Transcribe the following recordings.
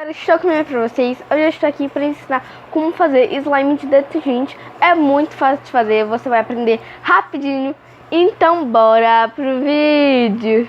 Estou comentando pra vocês, hoje eu estou aqui para ensinar como fazer slime de detergente. É muito fácil de fazer, você vai aprender rapidinho. Então bora pro vídeo!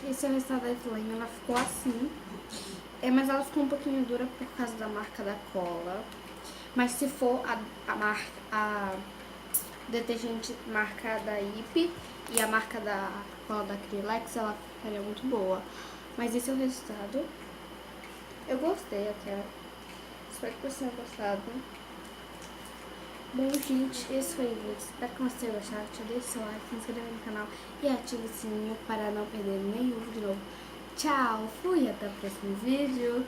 Esse é o resultado da slime, ela ficou assim, mas ela ficou um pouquinho dura por causa da marca da cola. Mas se for a detergente marca da IP e a marca da cola da Acrylex, ela ficaria muito boa. Mas esse é o resultado. Eu gostei até. Espero que vocês tenham gostado. Bom, gente, esse foi o vídeo. Espero que vocês tenham gostado. Deixe seu like, se inscreva no canal e ative o sininho para não perder nenhum vídeo novo. Tchau, fui, até o próximo vídeo.